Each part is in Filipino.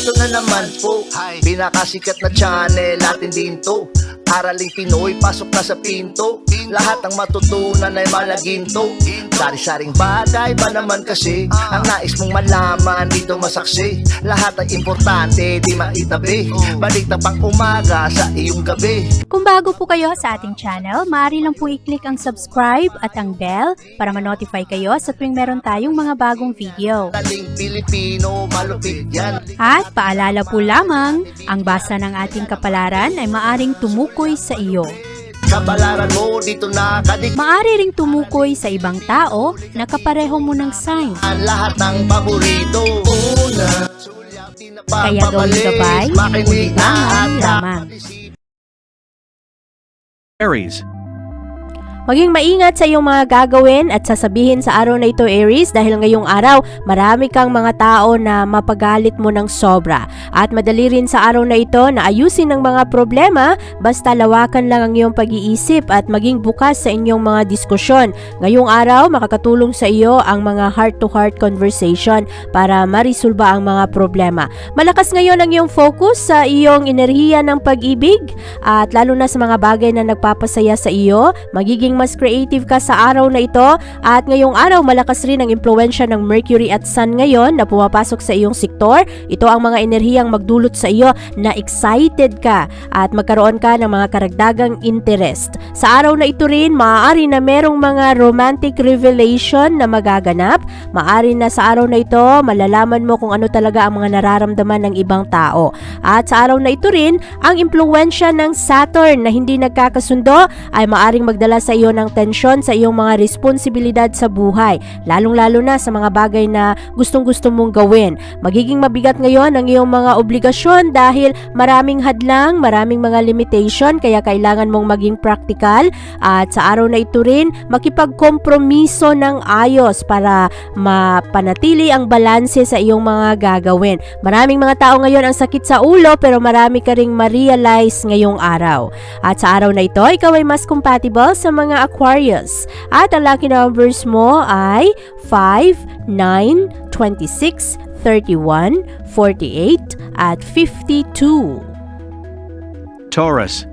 Eto na naman po, pinakasikat na channel natin din to. Araling Pinoy, pasok na sa pinto. Lahat ng matutunan ay malaginto. Sari-saring bagay ba naman kasi ang nais mong malaman dito masaksi. Lahat ay importante, di maitabi. Balik na pang umaga sa iyong gabi. Kung bago po kayo sa ating channel, maaari lang po i-click ang subscribe at ang bell para ma-notify kayo sa tuwing meron tayong mga bagong video. Taling Pilipino, malupit yan. At paalala po lamang, ang basa ng ating kapalaran ay maaring tumukoy sa iyo. Kapalaran mo dito nakadik. Maaari ring tumukoy sa ibang tao na kapareho mo ng sign. Lahat ng paborito. Una, Kaya gawing gabay, makinig ulitangan lamang. Aries. Maging maingat sa iyong mga gagawin at sasabihin sa araw na ito, Aries, dahil ngayong araw marami kang mga tao na mapagalit mo ng sobra. At madali rin sa araw na ito na ayusin ang mga problema basta lawakan lang ang iyong pag-iisip at maging bukas sa inyong mga diskusyon. Ngayong araw makakatulong sa iyo ang mga heart-to-heart conversation para marisolba ang mga problema. Malakas ngayon ang iyong focus sa iyong enerhiya ng pag-ibig at lalo na sa mga bagay na nagpapasaya sa iyo. Magiging mas creative ka sa araw na ito at ngayong araw malakas rin ang impluwensya ng Mercury at Sun ngayon na pumapasok sa iyong sektor. Ito ang mga enerhiyang magdulot sa iyo na excited ka at magkaroon ka ng mga karagdagang interest. Sa araw na ito rin, maaari na merong mga romantic revelation na magaganap. Maaari na sa araw na ito, malalaman mo kung ano talaga ang mga nararamdaman ng ibang tao. At sa araw na ito rin, ang impluwensya ng Saturn na hindi nagkakasundo ay maaring magdala sa iyo ng tensyon sa iyong mga responsibilidad sa buhay, lalong-lalo na sa mga bagay na gustong-gusto mong gawin. Magiging mabigat ngayon ang iyong mga obligasyon dahil maraming hadlang, maraming mga limitation, kaya kailangan mong maging practical at sa araw na ito rin, makipagkompromiso ng ayos para mapanatili ang balanse sa iyong mga gagawin. Maraming mga tao ngayon ang sakit sa ulo pero marami ka ring ma-realize ngayong araw. At sa araw na ito, ikaw ay mas compatible sa mga Aquarius. At ang lucky numbers mo ay 5, 9, 26, 31, 48, at 52. Taurus.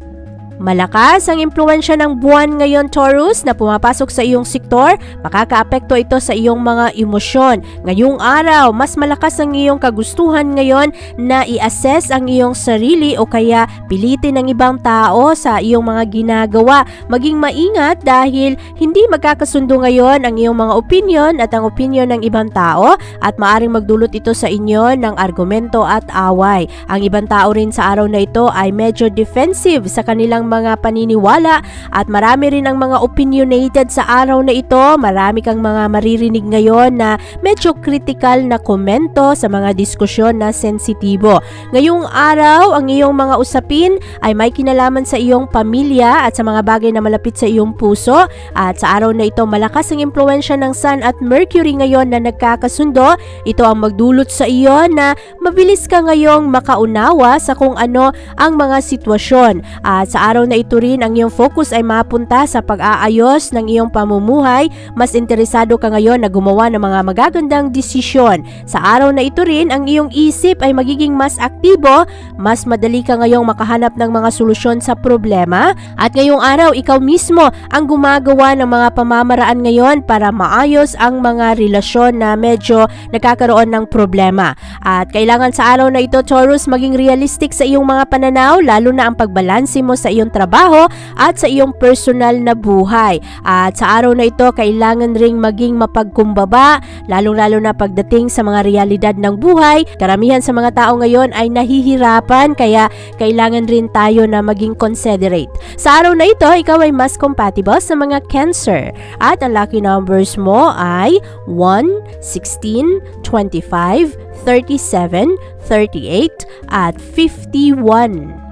Malakas ang impluwensya ng buwan ngayon, Taurus, na pumapasok sa iyong sektor. Makakaapekto ito sa iyong mga emosyon. Ngayong araw, mas malakas ang iyong kagustuhan ngayon na i-assess ang iyong sarili o kaya pilitin ng ibang tao sa iyong mga ginagawa. Maging maingat dahil hindi magkakasundo ngayon ang iyong mga opinion at ang opinion ng ibang tao at maaring magdulot ito sa inyo ng argumento at away. Ang ibang tao rin sa araw na ito ay medyo defensive sa kanilang mga paniniwala at marami rin ang mga opinionated sa araw na ito. Marami kang mga maririnig ngayon na medyo critical na komento sa mga diskusyon na sensitibo. Ngayong araw, ang iyong mga usapin ay may kinalaman sa iyong pamilya at sa mga bagay na malapit sa iyong puso. At sa araw na ito, malakas ang impluwensya ng Sun at Mercury ngayon na nagkakasundo. Ito ang magdulot sa iyo na mabilis ka ngayong makaunawa sa kung ano ang mga sitwasyon. At sa araw na ito rin, ang iyong focus ay mapunta sa pag-aayos ng iyong pamumuhay. Mas interesado ka ngayon na gumawa ng mga magagandang desisyon. Sa araw na ito rin, ang iyong isip ay magiging mas aktibo. Mas madali ka ngayong makahanap ng mga solusyon sa problema. At ngayong araw, ikaw mismo ang gumagawa ng mga pamamaraan ngayon para maayos ang mga relasyon na medyo nagkakaroon ng problema. At kailangan sa araw na ito, Taurus, maging realistic sa iyong mga pananaw, lalo na ang pagbalanse mo sa iyong trabaho at sa iyong personal na buhay. At sa araw na ito, kailangan ring maging mapagkumbaba, lalong-lalo na pagdating sa mga realidad ng buhay. Karamihan sa mga tao ngayon ay nahihirapan, kaya kailangan rin tayo na maging considerate. Sa araw na ito, ikaw ay mas compatible sa mga Cancer. At ang lucky numbers mo ay 1, 16, 25, 37, 38, at 51.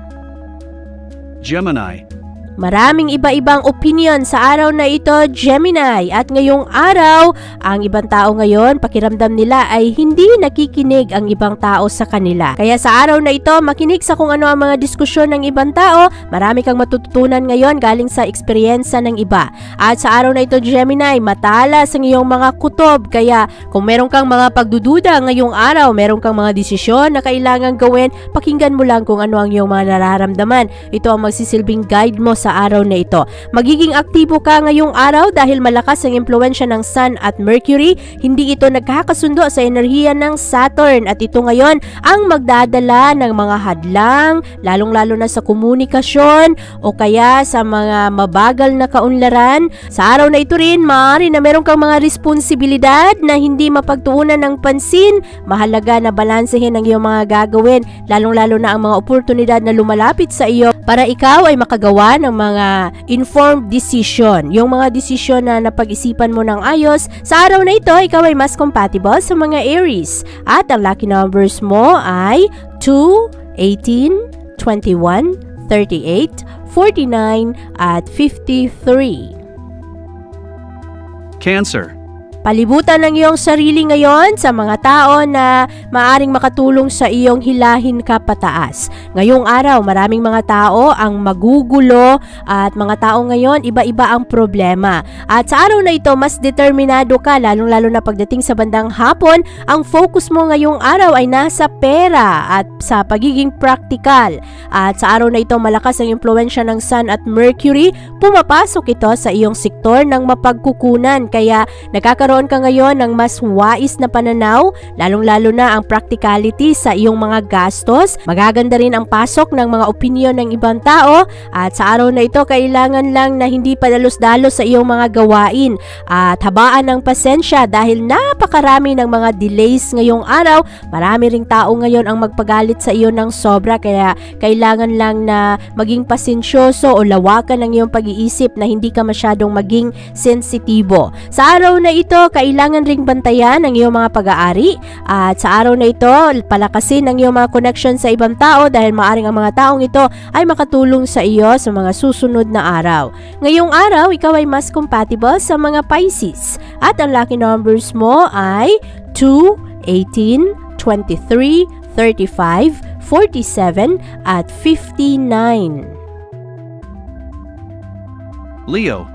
Gemini. Maraming iba-ibang opinion sa araw na ito, Gemini. At ngayong araw, ang ibang tao ngayon, pakiramdam nila ay hindi nakikinig ang ibang tao sa kanila. Kaya sa araw na ito, makinig sa kung ano ang mga diskusyon ng ibang tao. Marami kang matututunan ngayon galing sa eksperyensa ng iba. At sa araw na ito, Gemini, matalas ang iyong mga kutob. Kaya kung meron kang mga pagdududa ngayong araw, meron kang mga desisyon na kailangan gawin, pakinggan mo lang kung ano ang iyong mga nararamdaman. Ito ang magsisilbing guide mo sa araw na ito. Magiging aktibo ka ngayong araw dahil malakas ang impluwensya ng Sun at Mercury. Hindi ito nagkakasundo sa enerhiya ng Saturn at ito ngayon ang magdadala ng mga hadlang, lalong-lalo na sa komunikasyon o kaya sa mga mabagal na kaunlaran. Sa araw na ito rin, maaari na meron kang mga responsibilidad na hindi mapagtuunan ng pansin. Mahalaga na balansehin ang iyong mga gagawin, lalong-lalo na ang mga oportunidad na lumalapit sa iyo para ikaw ay makagawa ng mga informed decision. Yung mga desisyon na napag-isipan mo ng ayos, sa araw na ito, ikaw ay mas compatible sa mga Aries. At ang lucky numbers mo ay 2, 18, 21, 38, 49, at 53. Cancer. Palibutan ng iyong sarili ngayon sa mga tao na maaring makatulong sa iyong hilahin ka pataas. Ngayong araw, maraming mga tao ang magugulo at mga tao ngayon, iba-iba ang problema. At sa araw na ito, mas determinado ka, lalong-lalo na pagdating sa bandang hapon, ang focus mo ngayong araw ay nasa pera at sa pagiging practical. At sa araw na ito, malakas ang impluwensya ng Sun at Mercury, pumapasok ito sa iyong sektor ng mapagkukunan. Kaya nagkakaroon ka ngayon ng mas wais na pananaw, lalong-lalo na ang practicality sa iyong mga gastos. Magaganda rin ang pasok ng mga opinyon ng ibang tao at sa araw na ito, kailangan lang na hindi padalos-dalos sa iyong mga gawain at habaan ng pasensya dahil napakarami ng mga delays ngayong araw. Marami ring tao ngayon ang magpagalit sa iyo ng sobra kaya kailangan lang na maging pasensyoso o lawakan ng iyong pag-iisip na hindi ka masyadong maging sensitibo. Sa araw na ito, kailangan ring bantayan ang iyong mga pag-aari at sa araw na ito, palakasin ang iyong mga connection sa ibang tao dahil maaring ang mga taong ito ay makatulong sa iyo sa mga susunod na araw. Ngayong araw, ikaw ay mas compatible sa mga Pisces at ang lucky numbers mo ay 2, 18, 23, 35, 47, at 59. Leo.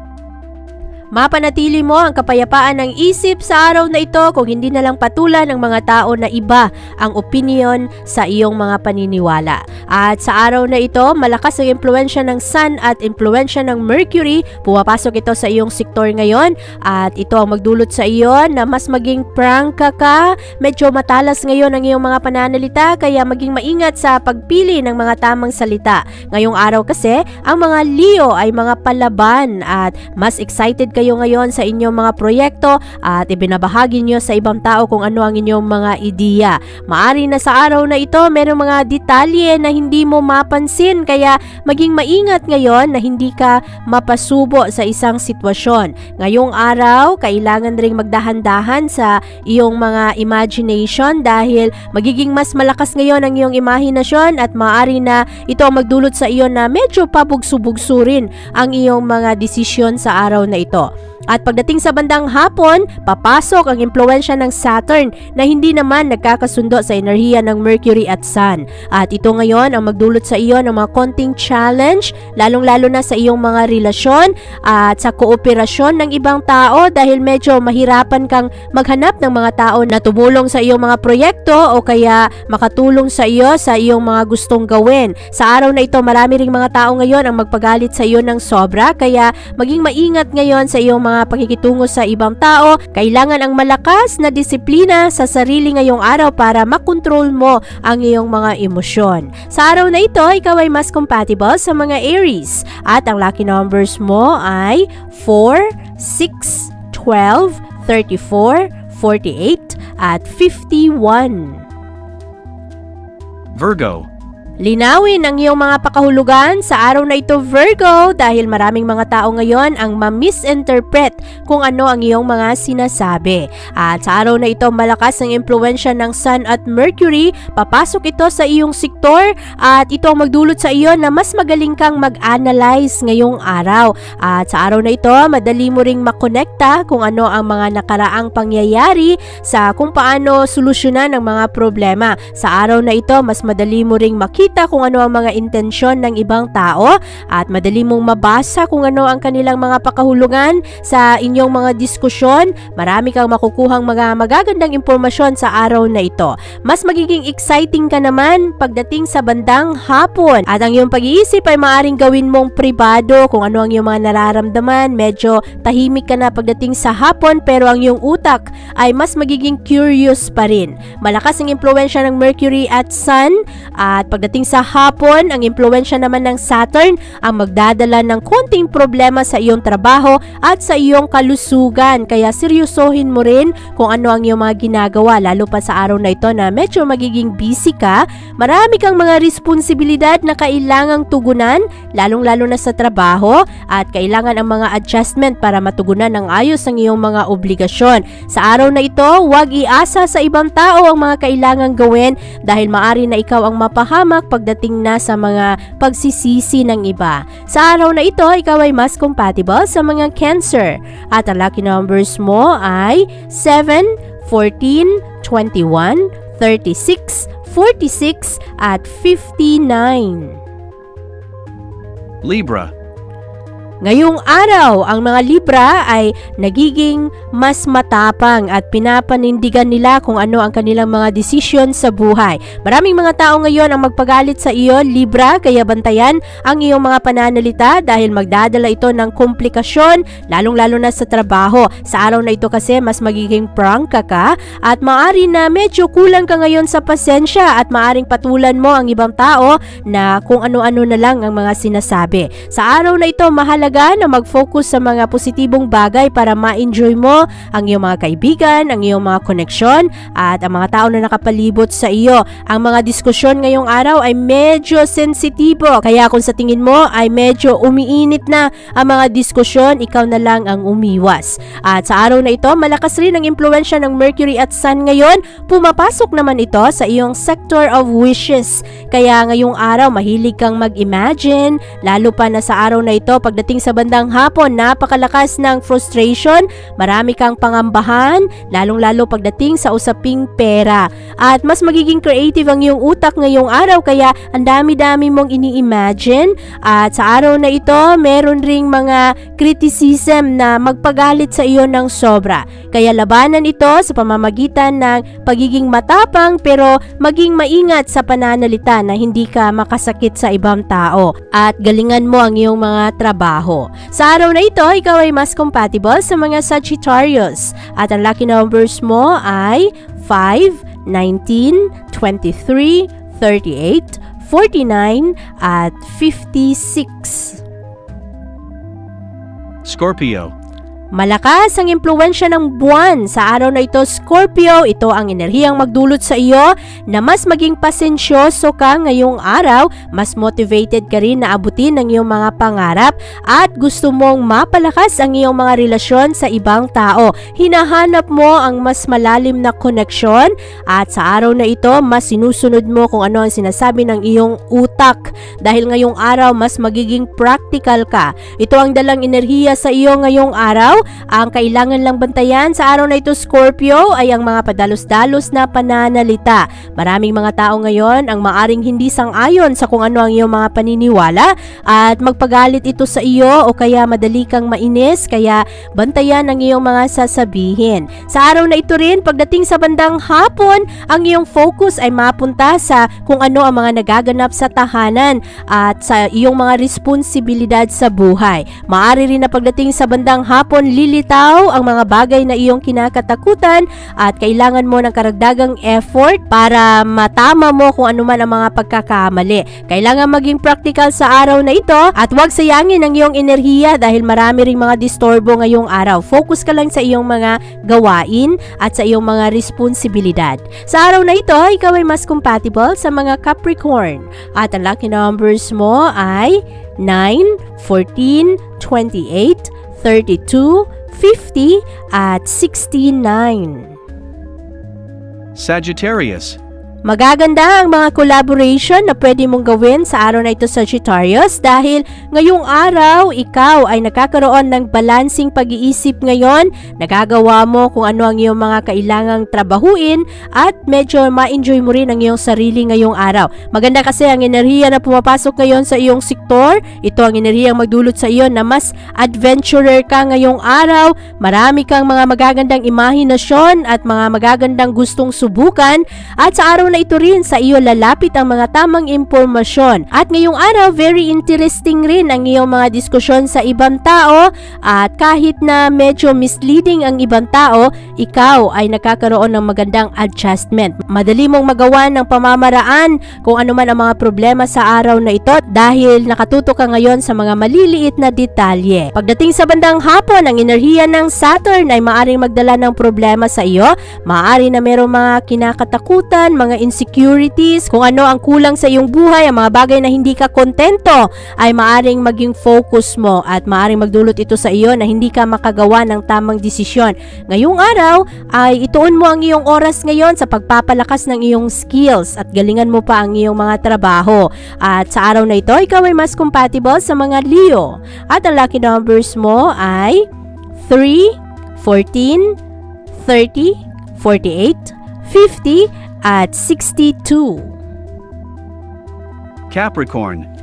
Mapanatili mo ang kapayapaan ng isip sa araw na ito kung hindi na lang patulan ng mga tao na iba ang opinion sa iyong mga paniniwala. At sa araw na ito, malakas ang impluwensya ng Sun at impluwensya ng Mercury. Pumapasok ito sa iyong sektor ngayon at ito ang magdulot sa iyo na mas maging prangka ka. Medyo matalas ngayon ang iyong mga pananalita kaya maging maingat sa pagpili ng mga tamang salita. Ngayong araw kasi, ang mga Leo ay mga palaban at mas excited kayo ngayon sa inyong mga proyekto at ibinabahagi nyo sa ibang tao kung ano ang inyong mga ideya. Maari na sa araw na ito, merong mga detalye na hindi mo mapansin kaya maging maingat ngayon na hindi ka mapasubo sa isang sitwasyon. Ngayong araw, kailangan ring magdahan-dahan sa iyong mga imagination dahil magiging mas malakas ngayon ang iyong imahinasyon at maari na ito ang magdulot sa iyo na medyo pabugso-bugso rin ang iyong mga desisyon sa araw na ito. At pagdating sa bandang hapon, papasok ang impluwensya ng Saturn na hindi naman nagkakasundo sa enerhiya ng Mercury at Sun. At ito ngayon ang magdulot sa iyo ng mga konting challenge, lalong-lalo na sa iyong mga relasyon at sa kooperasyon ng ibang tao dahil medyo mahirapan kang maghanap ng mga tao na tumulong sa iyong mga proyekto o kaya makatulong sa iyo sa iyong mga gustong gawin. Sa araw na ito, marami ring mga tao ngayon ang magpagalit sa iyo ng sobra kaya maging maingat ngayon sa iyong mga pakikitungo sa ibang tao. Kailangan ang malakas na disiplina sa sarili ngayong araw para makontrol mo ang iyong mga emosyon. Sa araw na ito, ikaw ay mas compatible sa mga Aries at ang lucky numbers mo ay 4, 6, 12, 34, 48, at 51. Virgo. Linawin ang iyong mga pakahulugan sa araw na ito, Virgo, dahil maraming mga tao ngayon ang ma-misinterpret kung ano ang iyong mga sinasabi. At sa araw na ito, malakas ang impluwensya ng Sun at Mercury. Papasok ito sa iyong sektor at ito ang magdulot sa iyo na mas magaling kang mag-analyze ngayong araw. At sa araw na ito, madali mo ring makonekta kung ano ang mga nakaraang pangyayari sa kung paano solusyonan ang mga problema. Sa araw na ito, mas madali mo ring makita kung ano ang mga intensyon ng ibang tao at madali mong mabasa kung ano ang kanilang mga pakahulugan sa inyong mga diskusyon. Marami kang makukuhang mga magagandang impormasyon sa araw na ito. Mas magiging exciting ka naman pagdating sa bandang hapon at ang iyong pag-iisip ay maaaring gawin mong pribado kung ano ang iyong mga nararamdaman. Medyo tahimik ka na pagdating sa hapon pero ang iyong utak ay mas magiging curious pa rin. Malakas ang impluwensya ng Mercury at Sun at pagdating sa hapon, ang impluwensya naman ng Saturn ang magdadala ng konting problema sa iyong trabaho at sa iyong kalusugan. Kaya seryosohin mo rin kung ano ang iyong mga ginagawa, lalo pa sa araw na ito na medyo magiging busy ka. Marami kang mga responsibilidad na kailangang tugunan, lalong-lalo na sa trabaho at kailangan ang mga adjustment para matugunan ng ayos ang iyong mga obligasyon. Sa araw na ito, huwag iasa sa ibang tao ang mga kailangang gawin dahil maari na ikaw ang mapahamak pagdating na sa mga pagsisisi ng iba. Sa araw na ito, ikaw ay mas compatible sa mga Cancer at ang lucky numbers mo ay 7, 14, 21, 36, 46 at 59. Libra. Ngayong araw, ang mga Libra ay nagiging mas matapang at pinapanindigan nila kung ano ang kanilang mga desisyon sa buhay. Maraming mga tao ngayon ang magpagalit sa iyo, Libra, kaya bantayan ang iyong mga pananalita dahil magdadala ito ng komplikasyon, lalong-lalo na sa trabaho. Sa araw na ito kasi mas magiging prangka ka at maari na medyo kulang ka ngayon sa pasensya at maaring patulan mo ang ibang tao na kung ano-ano na lang ang mga sinasabi. Sa araw na ito, mahalaga na mag-focus sa mga positibong bagay para ma-enjoy mo ang iyong mga kaibigan, ang iyong mga koneksyon at ang mga tao na nakapalibot sa iyo. Ang mga diskusyon ngayong araw ay medyo sensitibo, kaya kung sa tingin mo ay medyo umiinit na ang mga diskusyon, ikaw na lang ang umiwas. At sa araw na ito, malakas rin ang impluwensya ng Mercury at Sun ngayon. Pumapasok naman ito sa iyong sector of wishes. Kaya ngayong araw, mahilig kang mag-imagine, lalo pa na sa araw na ito, pagdating sa bandang hapon, napakalakas ng frustration, marami kang pangambahan, lalong-lalo pagdating sa usaping pera. At mas magiging creative ang iyong utak ngayong araw, kaya ang dami-dami mong ini-imagine. At sa araw na ito, meron ring mga criticism na magpagalit sa iyo ng sobra. Kaya labanan ito sa pamamagitan ng pagiging matapang pero maging maingat sa pananalita na hindi ka makasakit sa ibang tao. At galingan mo ang iyong mga trabaho. Sa araw na ito, ikaw ay mas compatible sa mga Sagittarius at ang lucky numbers mo ay 5, 19, 23, 38, 49 at 56. Scorpio. Malakas ang impluwensya ng buwan sa araw na ito, Scorpio. Ito ang enerhiyang magdulot sa iyo na mas maging pasensyoso ka ngayong araw, mas motivated ka rin na abutin ang iyong mga pangarap at gusto mong mapalakas ang iyong mga relasyon sa ibang tao. Hinahanap mo ang mas malalim na koneksyon at sa araw na ito, mas sinusunod mo kung ano ang sinasabi ng iyong utak dahil ngayong araw, mas magiging practical ka. Ito ang dalang enerhiya sa iyo ngayong araw. Ang kailangan lang bantayan sa araw na ito, Scorpio, ay ang mga padalos-dalos na pananalita. Maraming mga tao ngayon ang maaring hindi sang-ayon sa kung ano ang iyong mga paniniwala at magpagalit ito sa iyo o kaya madali kang mainis, kaya bantayan ang iyong mga sasabihin. Sa araw na ito rin, pagdating sa bandang hapon, ang iyong focus ay mapunta sa kung ano ang mga nagaganap sa tahanan at sa iyong mga responsibilidad sa buhay. Maari rin na pagdating sa bandang hapon, lilitaw ang mga bagay na iyong kinakatakutan at kailangan mo ng karagdagang effort para matama mo kung ano man ang mga pagkakamali. Kailangan maging practical sa araw na ito at huwag sayangin ang iyong enerhiya dahil marami ring mga disturbo ngayong araw. Focus ka lang sa iyong mga gawain at sa iyong mga responsibilidad. Sa araw na ito, ikaw ay mas compatible sa mga Capricorn at ang lucky numbers mo ay 9, 14, 28, 32, 50 at 69. Sagittarius. Magaganda ang mga collaboration na pwede mong gawin sa araw na ito, Sagittarius, dahil ngayong araw, ikaw ay nakakaroon ng balansing pag-iisip ngayon, nagagawa mo kung ano ang iyong mga kailangang trabahuin at medyo ma-enjoy mo rin ang iyong sarili ngayong araw. Maganda kasi ang enerhiya na pumapasok ngayon sa iyong sektor, ito ang enerhiyang magdulot sa iyo na mas adventurer ka ngayong araw, marami kang mga magagandang imahinasyon at mga magagandang gustong subukan at sa araw na ito rin sa iyo lalapit ang mga tamang impormasyon. At ngayong araw, very interesting rin ang iyong mga diskusyon sa ibang tao at kahit na medyo misleading ang ibang tao, ikaw ay nakakaroon ng magandang adjustment. Madali mong magawa ng pamamaraan kung ano man ang mga problema sa araw na ito dahil nakatuto ka ngayon sa mga maliliit na detalye. Pagdating sa bandang hapon, ang enerhiya ng Saturn ay maaring magdala ng problema sa iyo. Maaari na merong mga kinakatakutan, mga insecurities, kung ano ang kulang sa iyong buhay, ang mga bagay na hindi ka kontento ay maaring maging focus mo at maaring magdulot ito sa iyo na hindi ka makagawa ng tamang desisyon. Ngayong araw ay ituon mo ang iyong oras ngayon sa pagpapalakas ng iyong skills at galingan mo pa ang iyong mga trabaho. At sa araw na ito, ikaw ay mas compatible sa mga Leo. At ang lucky numbers mo ay 3, 14, 30, 48, 50 at 62. Capricorn.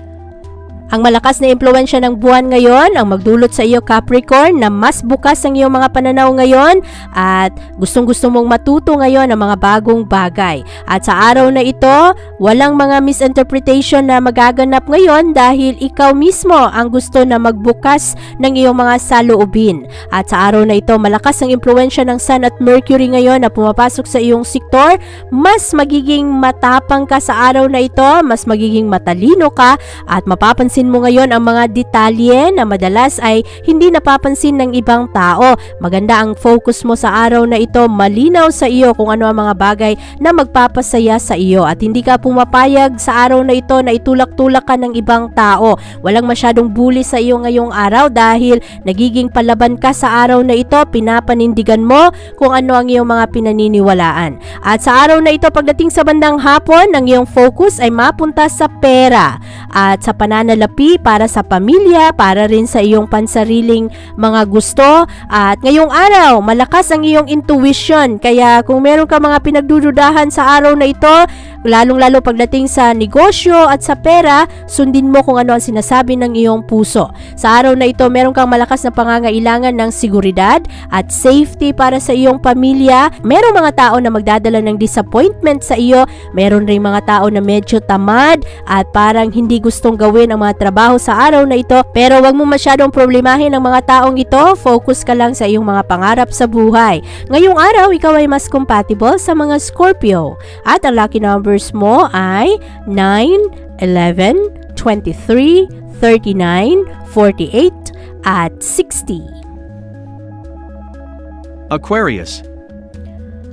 Ang malakas na impluwensya ng buwan ngayon ang magdulot sa iyo, Capricorn, na mas bukas ang iyong mga pananaw ngayon at gustong-gusto mong matuto ngayon ng mga bagong bagay. At sa araw na ito, walang mga misinterpretation na magaganap ngayon dahil ikaw mismo ang gusto na magbukas ng iyong mga saloobin. At sa araw na ito, malakas ang impluwensya ng Sun at Mercury ngayon na pumapasok sa iyong sektor. Mas magiging matapang ka sa araw na ito, mas magiging matalino ka at mapapansin mo ngayon ang mga detalye na madalas ay hindi napapansin ng ibang tao. Maganda ang focus mo sa araw na ito, malinaw sa iyo kung ano ang mga bagay na magpapasaya sa iyo at hindi ka pumapayag sa araw na ito na itulak-tulak ka ng ibang tao. Walang masyadong bully sa iyo ngayong araw dahil nagiging palaban ka sa araw na ito, pinapanindigan mo kung ano ang iyong mga pinaniniwalaan. At sa araw na ito, pagdating sa bandang hapon, ang iyong focus ay mapunta sa pera at sa pananalapi para sa pamilya, para rin sa iyong pansariling mga gusto. At ngayong araw, malakas ang iyong intuition. Kaya kung meron ka mga pinagdududahan sa araw na ito, lalong-lalo pagdating sa negosyo at sa pera, sundin mo kung ano ang sinasabi ng iyong puso. Sa araw na ito, meron kang malakas na pangangailangan ng seguridad at safety para sa iyong pamilya. Merong mga tao na magdadala ng disappointment sa iyo. Meron rin mga tao na medyo tamad at parang hindi gustong gawin ang mga trabaho sa araw na ito, pero wag mo masyadong problemahin ang mga taong ito. Focus ka lang sa iyong mga pangarap sa buhay. Ngayong araw, ikaw ay mas compatible sa mga Scorpio. At ang lucky numbers mo ay 9, 11, 23, 39, 48 at 60. Aquarius.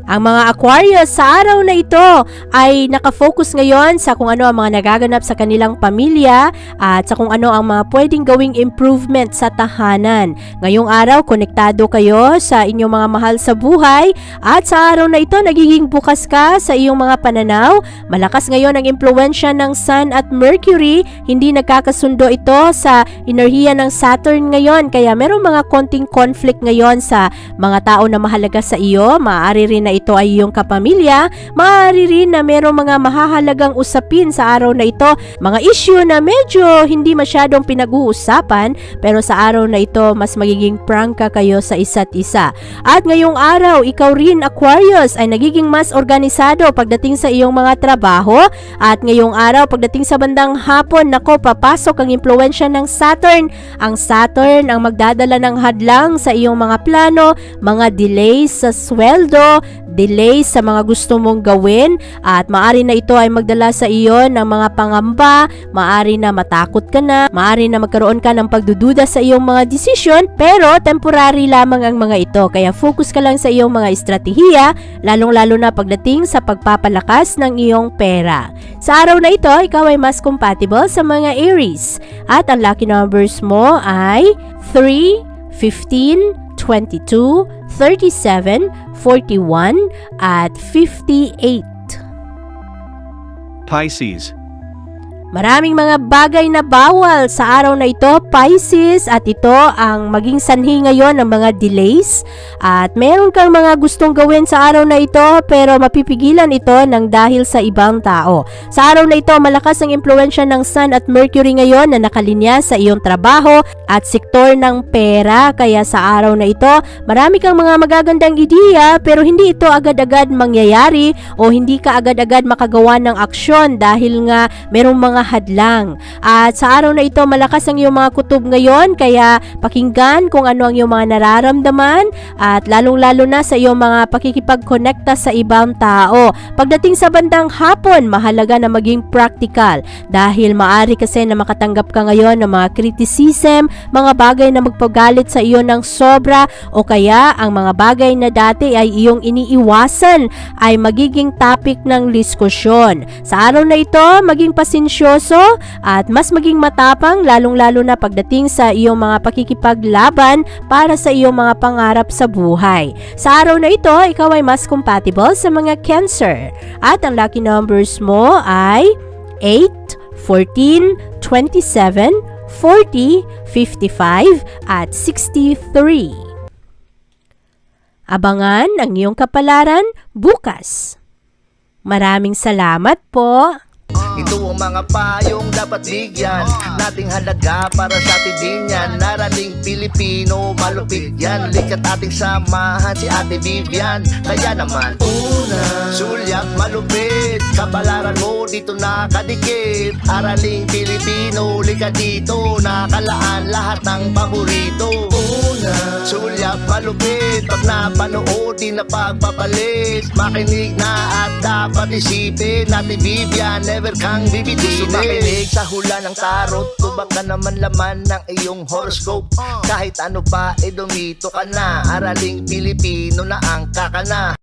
Ang mga Aquarius sa araw na ito ay nakafocus ngayon sa kung ano ang mga nagaganap sa kanilang pamilya at sa kung ano ang mga pwedeng gawing improvement sa tahanan. Ngayong araw, konektado kayo sa inyong mga mahal sa buhay at sa araw na ito, nagiging bukas ka sa iyong mga pananaw. Malakas ngayon ang impluwensya ng Sun at Mercury. Hindi nagkakasundo ito sa enerhiya ng Saturn ngayon. Kaya merong mga konting conflict ngayon sa mga tao na mahalaga sa iyo. Maaari rin na ito ay iyong kapamilya, maaari rin na merong mga mahahalagang usapin sa araw na ito, mga issue na medyo hindi masyadong pinag-uusapan, pero sa araw na ito mas magiging prangka kayo sa isa't isa. At ngayong araw, ikaw rin Aquarius ay nagiging mas organisado pagdating sa iyong mga trabaho, at ngayong araw pagdating sa bandang hapon, nako, papasok ang impluwensya ng Saturn. Ang Saturn ang magdadala ng hadlang sa iyong mga plano, mga delays sa sweldo, delays sa mga gusto mong gawin, at maari na ito ay magdala sa iyo ng mga pangamba, maari na matakot ka na, maari na magkaroon ka ng pagdududa sa iyong mga desisyon, pero temporary lamang ang mga ito, kaya focus ka lang sa iyong mga estratehiya, lalong-lalo na pagdating sa pagpapalakas ng iyong pera. Sa araw na ito, ikaw ay mas compatible sa mga Aries, at ang lucky numbers mo ay 3, 15, 22, 37, 41, at 58. Pisces. Maraming mga bagay na bawal sa araw na ito, Pisces, at ito ang maging sanhi ngayon ng mga delays, at meron kang mga gustong gawin sa araw na ito pero mapipigilan ito ng dahil sa ibang tao. Sa araw na ito, malakas ang impluwensya ng Sun at Mercury ngayon na nakalinya sa iyong trabaho at sektor ng pera, kaya sa araw na ito, marami kang mga magagandang ideya pero hindi ito agad-agad mangyayari o hindi ka agad-agad makagawa ng aksyon dahil nga merong mga hadlang. At sa araw na ito, malakas ang iyong mga kutob ngayon, kaya pakinggan kung ano ang iyong mga nararamdaman at lalong-lalo na sa iyong mga pakikipag-connecta sa ibang tao. Pagdating sa bandang hapon, mahalaga na maging practical dahil maari kasi na makatanggap ka ngayon ng mga criticism, mga bagay na magpagalit sa iyo ng sobra, o kaya ang mga bagay na dati ay iyong iniiwasan ay magiging topic ng diskusyon. Sa araw na ito, maging pasensyoso at mas maging matapang, lalong-lalo na pagdating sa iyong mga pakikipaglaban para sa iyong mga pangarap sa buhay. Sa araw na ito, ikaw ay mas compatible sa mga Cancer, at ang lucky numbers mo ay 8, 14, 27, 40, 55, at 63. Abangan ang iyong kapalaran bukas. Maraming salamat po. Ito ang mga payong dapat bigyan nating halaga para sa atin din yan. Narating Pilipino, malupit yan. Likat ating samahan si Ate Vivian. Kaya naman, una, sulyak malupit, kapalaran mo dito nakadikit. Araling Pilipino, likat dito, nakalaan lahat ng paborito. Una, sulyak malupit, pag napanood di na pagpapalit. Makinig na at dapat isipin, Ate Vivian, never kang bibitinin. Gusto makinig sa hula ng tarot, tubak ka naman laman ng iyong horoscope. Kahit ano pa, dumito ka na. Araling Pilipino na ang kakana.